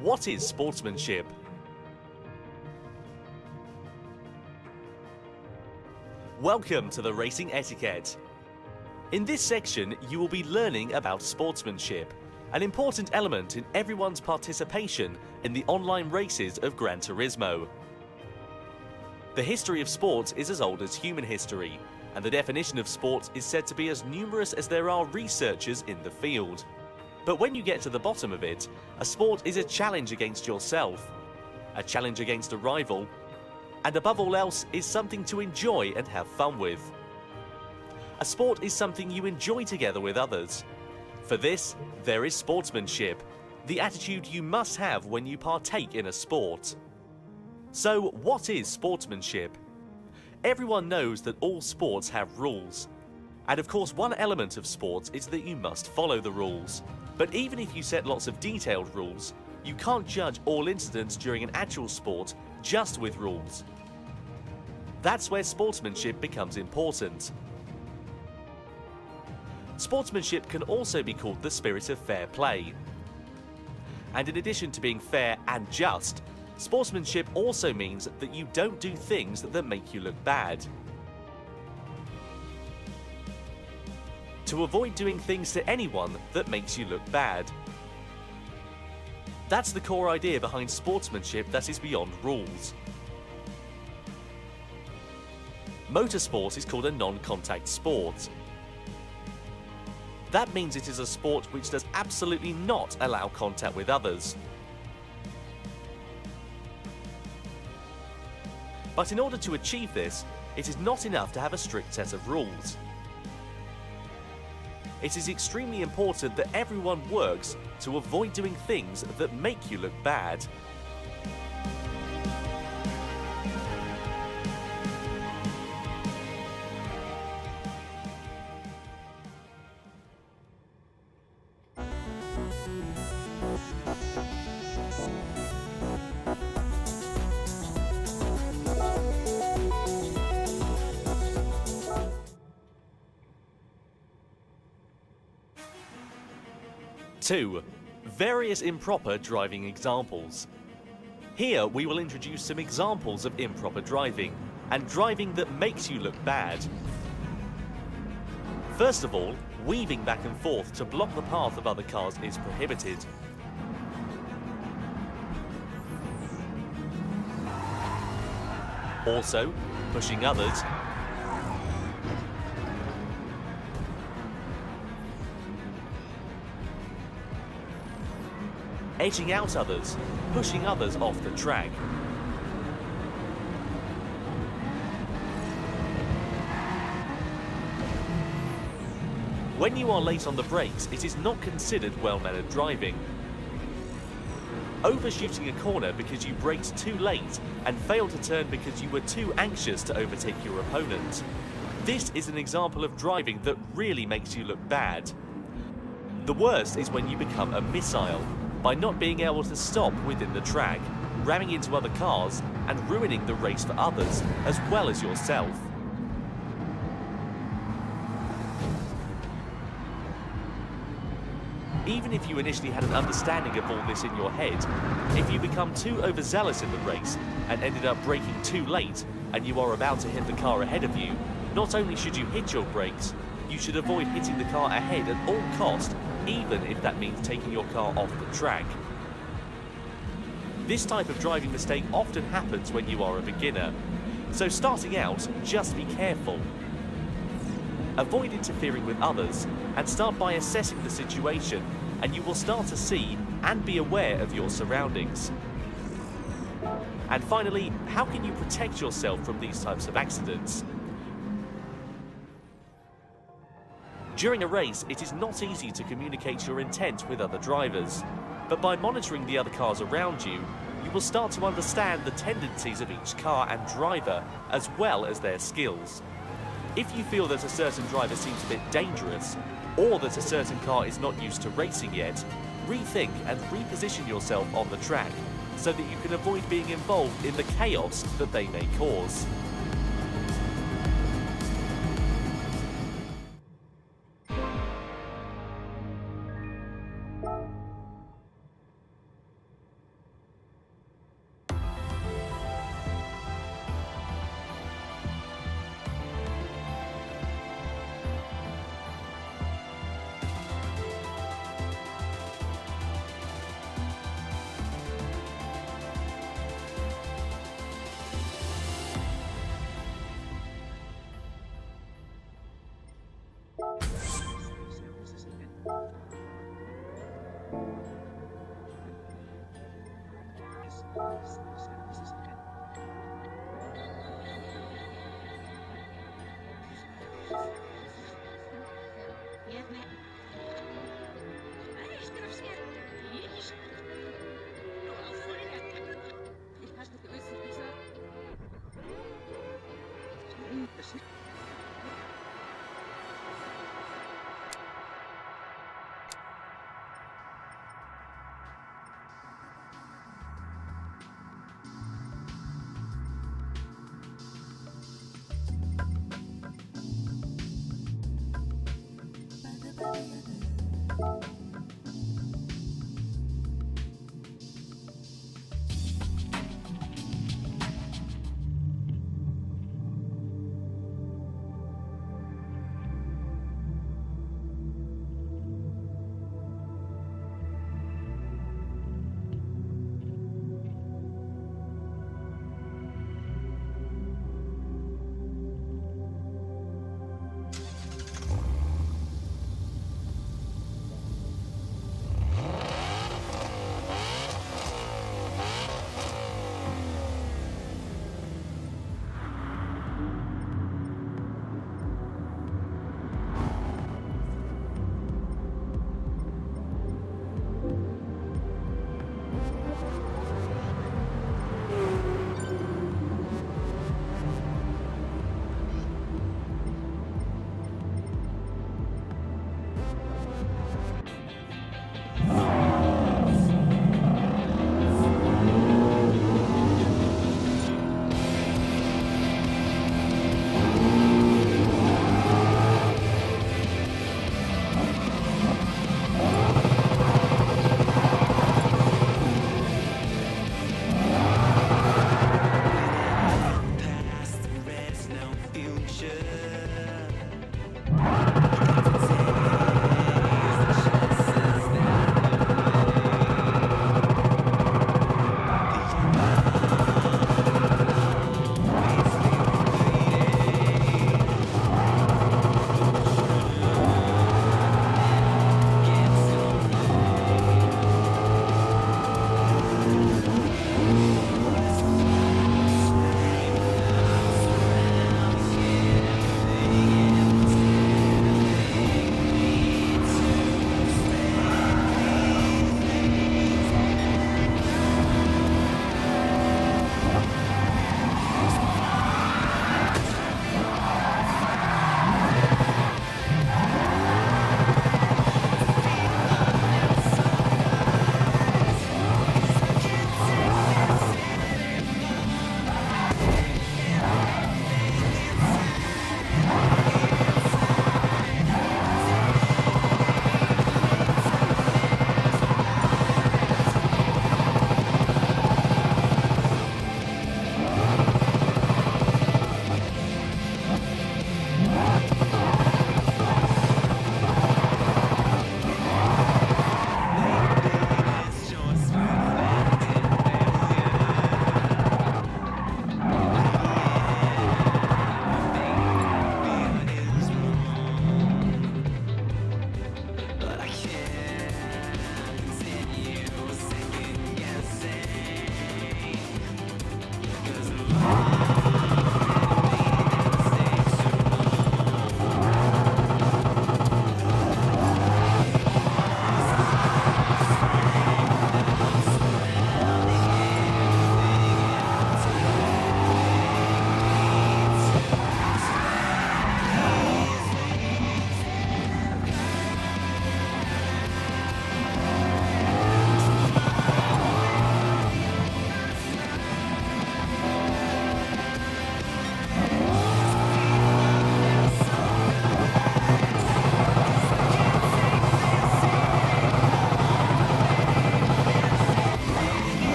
What is sportsmanship? Welcome to the Racing Etiquette. In this section, you will be learning about sportsmanship, an important element in everyone's participation in the online races of Gran Turismo. The history of sports is as old as human history, and the definition of sport is said to be as numerous as there are researchers in the field. But when you get to the bottom of it, a sport is a challenge against yourself, a challenge against a rival, and above all else is something to enjoy and have fun with. A sport is something you enjoy together with others. For this, there is sportsmanship, the attitude you must have when you partake in a sport. So, what is sportsmanship? Everyone knows that all sports have rules. And of course, one element of sports is that you must follow the rules. But even if you set lots of detailed rules, you can't judge all incidents during an actual sport just with rules. That's where sportsmanship becomes important. Sportsmanship can also be called the spirit of fair play. And in addition to being fair and just, sportsmanship also means that you don't do things that make you look bad. To avoid doing things to anyone that makes you look bad. That's the core idea behind sportsmanship that is beyond rules. Motorsport is called a non-contact sport. That means it is a sport which does absolutely not allow contact with others. But in order to achieve this, it is not enough to have a strict set of rules. It is extremely important that everyone works to avoid doing things that make you look bad. Two, various improper driving examples. Here we will introduce some examples of improper driving, and driving that makes you look bad. First of all, weaving back and forth to block the path of other cars is prohibited. Also, pushing others, edging out others, pushing others off the track. When you are late on the brakes, it is not considered well-mannered driving. Overshooting a corner because you braked too late and failed to turn because you were too anxious to overtake your opponent. This is an example of driving that really makes you look bad. The worst is when you become a missile, by not being able to stop within the track, ramming into other cars and ruining the race for others as well as yourself. Even if you initially had an understanding of all this in your head, if you become too overzealous in the race and ended up braking too late and you are about to hit the car ahead of you, not only should you hit your brakes, you should avoid hitting the car ahead at all cost, even if that means taking your car off the track. This type of driving mistake often happens when you are a beginner, so starting out, just be careful. Avoid interfering with others and start by assessing the situation, and you will start to see and be aware of your surroundings. And finally, how can you protect yourself from these types of accidents? During a race, it is not easy to communicate your intent with other drivers, but by monitoring the other cars around you, you will start to understand the tendencies of each car and driver, as well as their skills. If you feel that a certain driver seems a bit dangerous, or that a certain car is not used to racing yet, rethink and reposition yourself on the track so that you can avoid being involved in the chaos that they may cause.